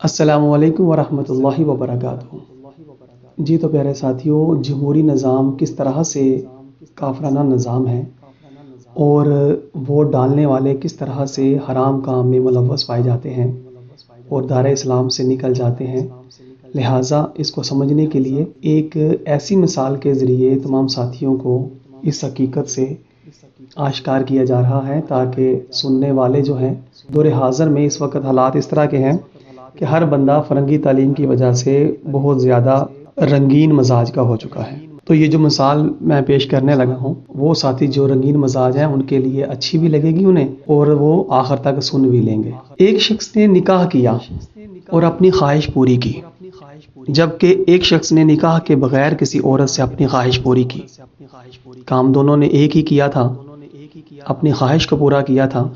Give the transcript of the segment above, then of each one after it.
السلام علیکم ورحمۃ اللہ وبرکاتہ۔ جی تو پیارے ساتھیوں، جمہوری نظام کس طرح سے کافرانہ نظام ہے اور ووٹ ڈالنے والے کس طرح سے حرام کام میں ملوث پائے جاتے ہیں اور دائرہ اسلام سے نکل جاتے ہیں، لہٰذا اس کو سمجھنے کے لیے ایک ایسی مثال کے ذریعے تمام ساتھیوں کو اس حقیقت سے آشکار کیا جا رہا ہے تاکہ سننے والے جو ہیں، دور حاضر میں اس وقت حالات اس طرح کے ہیں کہ ہر بندہ فرنگی تعلیم کی وجہ سے بہت زیادہ رنگین مزاج کا ہو چکا ہے۔ تو یہ جو مثال میں پیش کرنے لگا ہوں، وہ ساتھی جو رنگین مزاج ہیں ان کے لیے اچھی بھی لگے گی انہیں اور وہ آخر تک سن بھی لیں گے۔ ایک شخص نے نکاح کیا اور اپنی خواہش پوری کی، جبکہ ایک شخص نے نکاح کے بغیر کسی عورت سے اپنی خواہش پوری کی۔ کام دونوں نے ایک ہی کیا تھا، اپنی خواہش کو پورا کیا تھا۔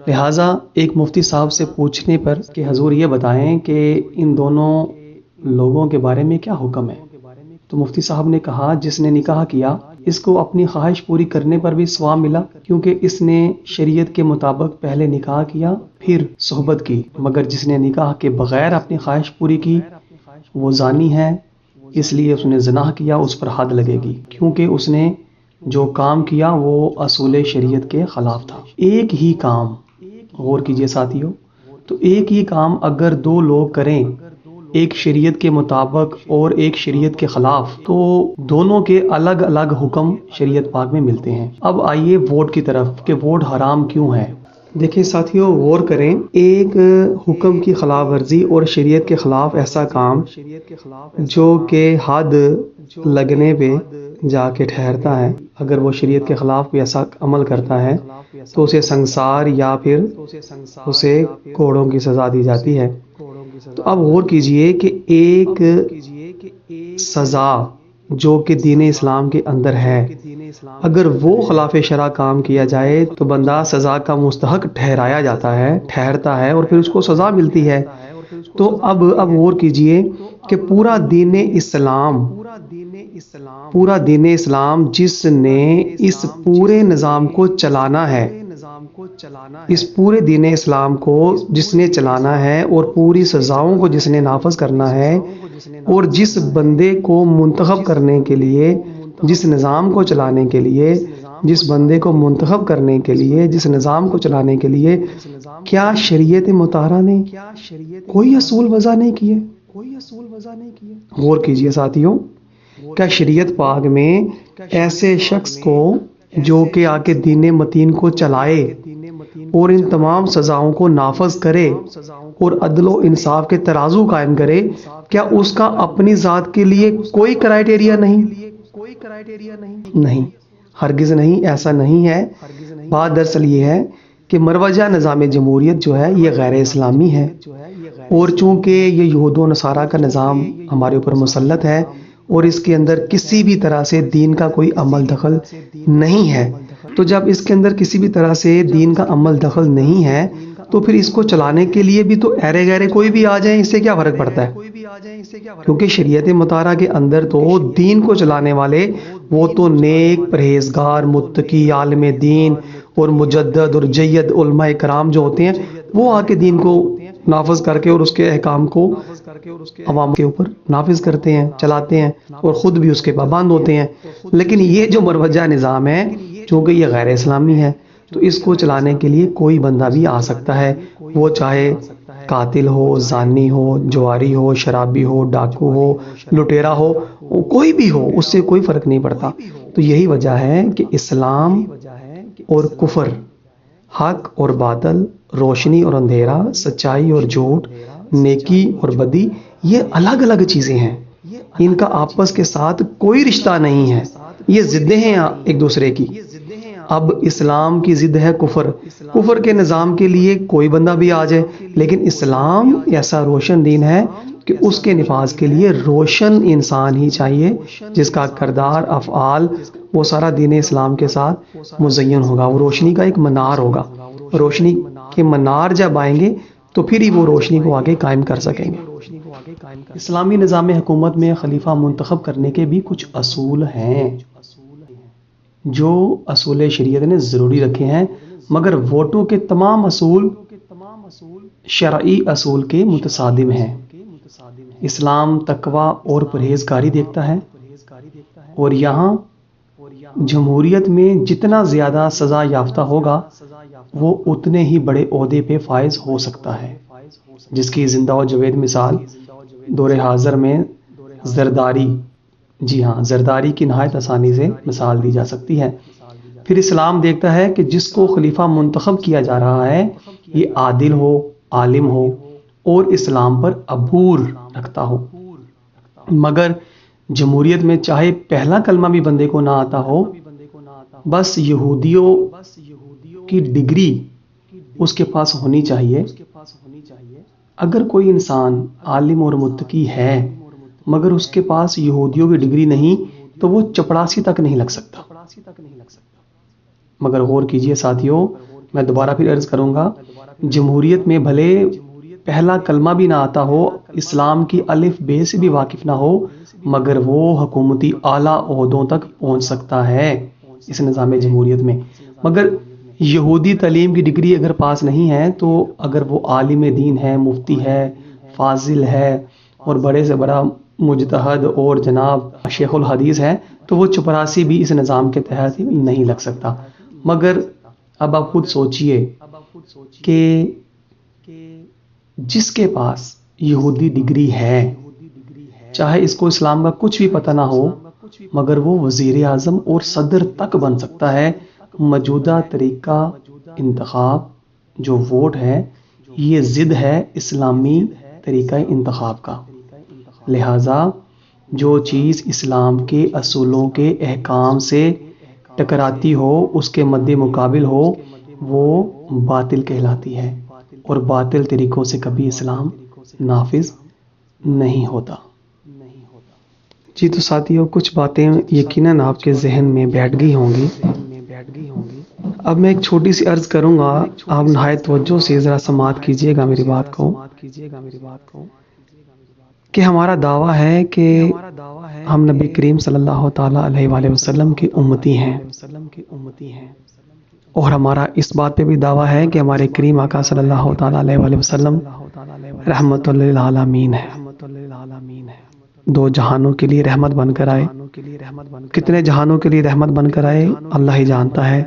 لہٰذا ایک مفتی صاحب سے پوچھنے پر کہ حضور یہ بتائیں کہ ان دونوں لوگوں کے بارے میں کیا حکم ہے، تو مفتی صاحب نے کہا جس نے نکاح کیا اس کو اپنی خواہش پوری کرنے پر بھی ثواب ملا، کیونکہ اس نے شریعت کے مطابق پہلے نکاح کیا پھر صحبت کی، مگر جس نے نکاح کے بغیر اپنی خواہش پوری کی وہ زانی ہے، اس لیے اس نے زنا کیا، اس پر حد لگے گی، کیونکہ اس نے جو کام کیا وہ اصول شریعت کے خلاف تھا۔ ایک ہی کام، غور کیجئے ساتھیوں، تو ایک ہی کام اگر دو لوگ کریں، ایک شریعت کے مطابق اور ایک شریعت کے خلاف، تو دونوں کے الگ الگ حکم شریعت پاک میں ملتے ہیں۔ اب آئیے ووٹ کی طرف کہ ووٹ حرام کیوں ہے۔ دیکھیں ساتھیوں، غور کریں، ایک حکم کی خلاف ورزی اور شریعت کے خلاف ایسا کام جو کہ حد لگنے پہ جا کے ٹھہرتا ہے، اگر وہ شریعت کے خلاف کوئی ایسا عمل کرتا ہے تو اسے سنسار یا پھر اسے کوڑوں کی سزا دی جاتی ہے۔ تو اب غور کیجئے کہ ایک سزا جو کہ دین اسلام کے اندر ہے، اگر وہ خلاف شرع کام کیا جائے تو بندہ سزا کا مستحق ٹھہرایا جاتا ہے، ٹھہرتا ہے اور پھر اس کو سزا ملتی ہے۔ تو اب غور کیجئے کہ پورا دین اسلام جس نے اس پورے نظام کو چلانا ہے، اس پورے دین اسلام کو جس نے چلانا ہے اور پوری سزاؤں کو جس نے نافذ کرنا ہے، اور جس بندے کو منتخب کرنے کے لیے، جس نظام کو چلانے کے لیے، جس بندے کو منتخب کرنے کے لیے، جس نظام کو چلانے کے لیے کیا شریعت مطہرہ نے کوئی اصول وضع نہیں کیے؟ غور کیجئے ساتھیوں، کیا شریعت پاک میں ایسے شخص کو جو کہ آ کے دین متین کو چلائے اور ان تمام سزاؤں کو نافذ کرے اور عدل و انصاف کے ترازو قائم کرے، کیا اس کا اپنی ذات کے لیے کوئی کرائیٹیریا نہیں؟ نہیں، ہرگز نہیں، ایسا نہیں ہے۔ بات دراصل یہ ہے کہ مروجہ نظام جمہوریت جو ہے یہ غیر اسلامی ہے، اور چونکہ یہ یہود و نصارہ کا نظام ہمارے اوپر مسلط ہے اور اس کے اندر کسی بھی طرح سے دین کا کوئی عمل دخل نہیں ہے، تو جب اس کے اندر کسی بھی طرح سے دین کا عمل دخل نہیں ہے تو پھر اس کو چلانے کے لیے بھی تو ایرے گیرے کوئی بھی آ جائیں، اس سے کیا فرق پڑتا ہے؟ کیونکہ شریعت مطہرہ کے اندر تو دین کو چلانے والے وہ تو نیک، پرہیزگار، متقی، عالم دین اور مجدد اور جید علماء کرام جو ہوتے ہیں وہ آ کے دین کو نافذ کر کے اور اس کے احکام کو عوام کے اوپر نافذ کرتے ہیں، چلاتے ہیں اور خود بھی اس کے پابند ہوتے ہیں۔ لیکن یہ جو مروجہ نظام ہے چونکہ یہ غیر اسلامی ہے، تو اس کو چلانے کے لیے کوئی بندہ بھی آ سکتا ہے، وہ چاہے قاتل ہو، زانی ہو، جواری ہو، شرابی ہو، ڈاکو ہو، لٹیرا ہو، کوئی بھی ہو، اس سے کوئی فرق نہیں پڑتا۔ تو یہی وجہ ہے کہ اسلام اور کفر، حق اور باطل، روشنی اور اندھیرا، سچائی اور جھوٹ، نیکی اور بدی، یہ الگ الگ چیزیں ہیں، ان کا آپس کے ساتھ کوئی رشتہ نہیں ہے، یہ ضدیں ہیں ایک دوسرے کی۔ اب اسلام کی ضد ہے کفر، کفر کے نظام کے لیے کوئی بندہ بھی آ جائے، لیکن اسلام ایسا روشن دین ہے کہ اس کے نفاذ کے لیے روشن انسان ہی چاہیے، جس کا کردار، افعال، وہ سارا دین اسلام کے ساتھ مزین ہوگا، وہ روشنی کا ایک منار ہوگا۔ روشنی کے منار جب آئیں گے تو پھر ہی وہ روشنی کو آگے قائم کر سکیں گے۔ اسلامی نظام حکومت میں خلیفہ منتخب کرنے کے بھی کچھ اصول ہیں جو اصول شریعت نے ضروری رکھے ہیں، مگر ووٹوں کے تمام اصول شرعی اصول کے متصادم ہیں۔ اسلام تقوی اور پرہیزگاری دیکھتا ہے، اور یہاں جمہوریت میں جتنا زیادہ سزا یافتہ ہوگا وہ اتنے ہی بڑے عہدے پہ فائز ہو سکتا ہے، جس کی زندہ و جاوید مثال دور حاضر میں زرداری، جی ہاں، زرداری کی نہایت آسانی سے مثال دی جا سکتی ہے۔ پھر اسلام دیکھتا ہے کہ جس کو خلیفہ منتخب کیا جا رہا ہے یہ عادل ہو، عالم ہو اور اسلام پر عبور رکھتا ہو۔ مگر جمہوریت میں چاہے پہلا کلمہ بھی بندے کو نہ آتا ہو، بس یہودیوں کی ڈگری اس کے پاس ہونی چاہیے۔ اگر کوئی انسان عالم اور متقی ہے مگر اس کے پاس یہودیوں کی ڈگری نہیں تو وہ چپڑاسی تک نہیں لگ سکتا۔ مگر غور کیجئے ساتھیوں، میں دوبارہ پھر عرض کروں گا، جمہوریت میں بھلے پہلا کلمہ بھی نہ آتا ہو، اسلام کی الف بے سے بھی واقف نہ ہو، مگر وہ حکومتی اعلیٰ عہدوں تک پہنچ سکتا ہے اس نظام جمہوریت میں۔ مگر یہودی تعلیم کی ڈگری اگر پاس نہیں ہے تو اگر وہ عالم دین ہے، مفتی ہے، فاضل ہے اور بڑے سے بڑا مجتہد اور جناب شیخ الحدیث ہے تو وہ چپراسی بھی اس نظام کے تحت نہیں لگ سکتا۔ مگر اب آپ خود سوچئے کہ جس کے پاس یہودی ڈگری ہے، چاہے اس کو اسلام کا کچھ بھی پتہ نہ ہو، مگر وہ وزیر اعظم اور صدر تک بن سکتا ہے۔ موجودہ طریقہ انتخاب جو ووٹ ہے یہ ضد ہے اسلامی طریقہ انتخاب کا، لہٰذا جو چیز اسلام کے اصولوں کے احکام سے ٹکراتی ہو، اس کے مد مقابل ہو، وہ باطل کہلاتی ہے، اور باطل طریقوں سے کبھی اسلام نافذ نہیں ہوتا۔ جی تو ساتھیوں، کچھ باتیں یقیناً آپ کے ذہن میں بیٹھ گئی ہوں گی۔ اب میں ایک چھوٹی سی عرض کروں گا، آپ نہایت توجہ سے ذرا سماعت کیجئے گا میری بات کو، کہ ہمارا دعویٰ ہے کہ ہم نبی کریم صلی اللہ تعالیٰ علیہ وآلہ وسلم کی امتی ہیں، اور ہمارا اس بات پہ بھی دعویٰ ہے کہ ہمارے کریم آقا صلی اللہ تعالیٰ علیہ وآلہ وسلم رحمت للعالمین ہے، دو جہانوں کے لیے رحمت بن کر آئے۔ کتنے جہانوں کے لیے رحمت بن کر آئے اللہ ہی جانتا ہے۔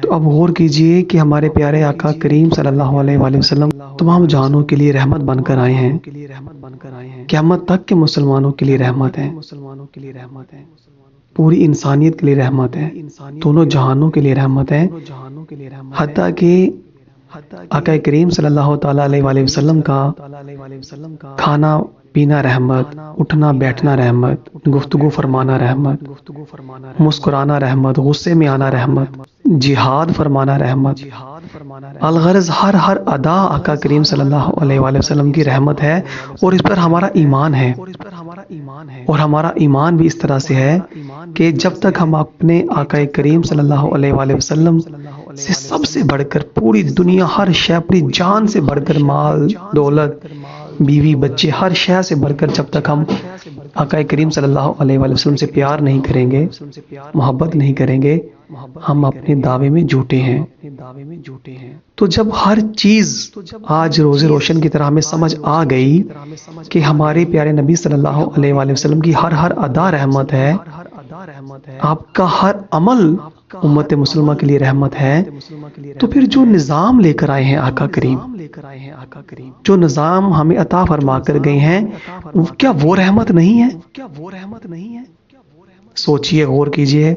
تو اب غور کیجئے کہ ہمارے پیارے آقا کریم صلی اللہ علیہ وآلہ وسلم تمام جہانوں کے لیے رحمت بن کر آئے ہیں، قیامت تک کے مسلمانوں کے لیے رحمت ہے، پوری انسانیت کے لیے رحمت ہے، دونوں جہانوں کے لیے رحمت ہے، حتیٰ کہ آقا کریم صلی اللہ تعالیٰ علیہ وآلہ وسلم کا کھانا پینا رحمت، اٹھنا بیٹھنا رحمت، گفتگو فرمانا رحمت، مسکرانا رحمت، غصے میں آنا رحمت، جہاد فرمانا رحمت، الغرض ہر ادا آقا کریم صلی اللہ علیہ وآلہ وسلم کی رحمت ہے، اور اس پر ہمارا ایمان ہے۔ اور ہمارا ایمان بھی اس طرح سے ہے کہ جب تک ہم اپنے آقا کریم صلی اللہ علیہ وآلہ وسلم سے سب سے بڑھ کر پوری دنیا، ہر شے، اپنی جان سے بڑھ کر، مال دولت بیوی بچے، ہر شے سے بڑھ کر جب تک ہم آقا کریم صلی اللہ علیہ وآلہ وسلم سے پیار نہیں کریں گے، محبت نہیں کریں گے، ہم اپنے دعوے میں جھوٹے ہیں۔ تو جب ہر چیز آج روز روشن کی طرح ہمیں سمجھ آ گئی کہ ہمارے پیارے نبی صلی اللہ علیہ وآلہ وسلم کی ہر ادا رحمت ہے، آپ کا ہر عمل امت مسلمہ کے لیے رحمت ہے، تو پھر جو نظام لے کر آئے ہیں آقا کریم، جو نظام ہمیں عطا فرما کر گئے ہیں، کیا وہ رحمت نہیں ہے؟ سوچئے، غور کیجئے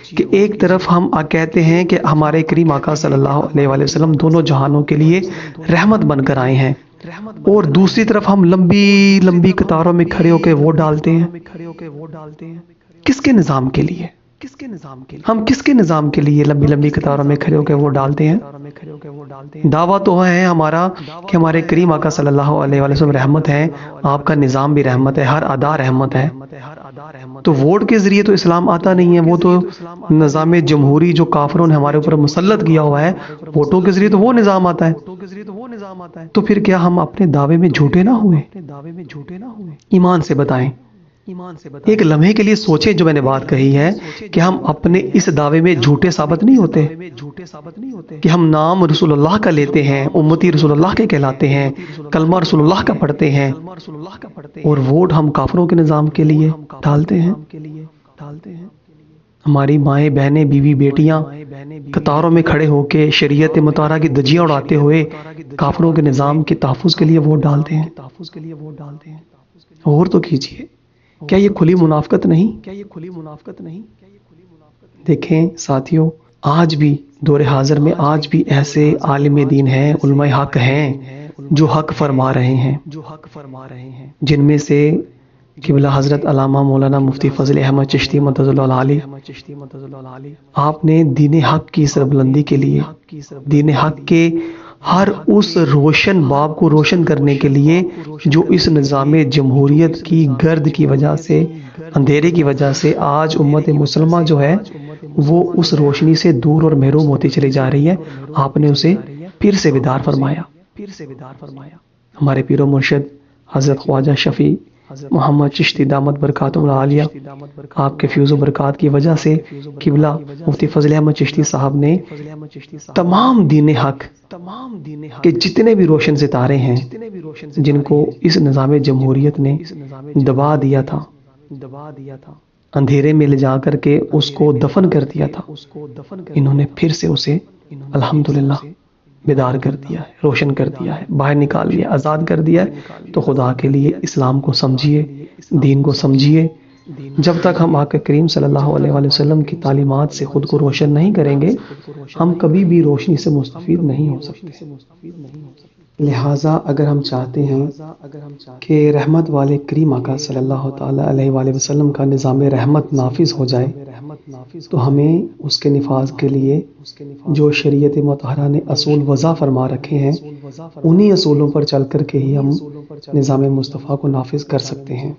کہ ایک طرف ہم کہتے ہیں کہ ہمارے کریم آقا صلی اللہ علیہ وآلہ وسلم دونوں جہانوں کے لیے رحمت بن کر آئے ہیں، اور دوسری طرف ہم لمبی قطاروں میں کھڑے ہو کے ووٹ ڈالتے ہیں۔ کس کے نظام کے لیے؟ ہم کس کے نظام کے لیے لمبی قطاروں میں کھڑے ہو کے ووٹ ڈالتے ہیں؟ دعویٰ تو ہے ہمارا کہ ہمارے کریم آقا صلی اللہ علیہ وآلہ وسلم رحمت ہے، آپ کا نظام بھی رحمت ہے، ہر ادا رحمت ہے، تو ووٹ کے ذریعے تو اسلام آتا نہیں ہے، وہ تو نظام جمہوری جو کافروں نے ہمارے اوپر مسلط کیا ہوا ہے، ووٹوں کے ذریعے تو وہ نظام آتا ہے۔ تو پھر کیا ہم اپنے دعوے میں جھوٹے نہ ہوئے؟ ایمان سے بتائیں ایک لمحے کے لیے سوچیں جو میں نے بات کہی ہے کہ ہم اپنے اس دعوے میں جھوٹے ثابت نہیں ہوتے کہ ہم نام رسول اللہ کا لیتے ہیں، امتی رسول اللہ کے کہلاتے ہیں، کلمہ رسول اللہ کا پڑھتے ہیں، اور ووٹ ہم کافروں کے نظام کے لیے ڈالتے ہیں۔ ہماری مائیں بہنیں بیوی بیٹیاں قطاروں میں کھڑے ہو کے شریعت مطہرہ کی دجیاں اڑاتے ہوئے کافروں کے نظام کے تحفظ کے لیے ووٹ ڈالتے ہیں۔ اور تو کیجئے، کیا یہ کھلی منافقت نہیں؟ دیکھیں ساتھیوں، آج بھی دور حاضر میں آج بھی ایسے عالم دین ہیں، علماء حق ہیں جو حق فرما رہے ہیں، جن میں سے قبلہ حضرت علامہ مولانا مفتی فضل احمد چشتی مدد اللہ علیہ، آپ نے دین حق کی سربلندی کے لیے، دین حق کے ہر اس روشن باب کو روشن کرنے کے لیے جو اس نظام جمہوریت کی گرد کی وجہ سے، اندھیرے کی وجہ سے آج امت مسلمہ جو ہے وہ اس روشنی سے دور اور محروم ہوتی چلی جا رہی ہے، آپ نے اسے پھر سے بیدار فرمایا۔ ہمارے پیر و مرشد حضرت خواجہ شفیع محمد چشتی دامت برکاتہم العالیہ، آپ کے فیوز و برکات کی وجہ سے قبلہ مفتی فضل احمد چشتی صاحب نے تمام دین حق کے جتنے بھی روشن ستارے ہیں جن کو اس نظام جمہوریت نے دبا دیا تھا، اندھیرے میں لے جا کر کے اس کو دفن کر دیا تھا، انہوں نے پھر سے اسے الحمدللہ بیدار کر دیا ہے، روشن کر دیا ہے، باہر نکال دیا، آزاد کر دیا ہے۔ تو خدا کے لیے اسلام کو سمجھیے، دین کو سمجھیے۔ جب تک ہم آقا کریم صلی اللہ علیہ وآلہ وسلم کی تعلیمات سے خود کو روشن نہیں کریں گے، ہم کبھی بھی روشنی سے مستفید نہیں ہو سکتے۔ لہٰذا اگر ہم چاہتے ہیں کہ رحمت والے کریم آقا صلی اللہ تعالیٰ علیہ وآلہ وسلم کا نظام رحمت نافذ ہو جائے، تو ہمیں اس کے نفاذ کے لیے جو شریعت مطہرہ نے اصول وضع فرما رکھے ہیں، انہی اصولوں پر چل کر کے ہی ہم نظام مصطفیٰ کو نافذ کر سکتے ہیں۔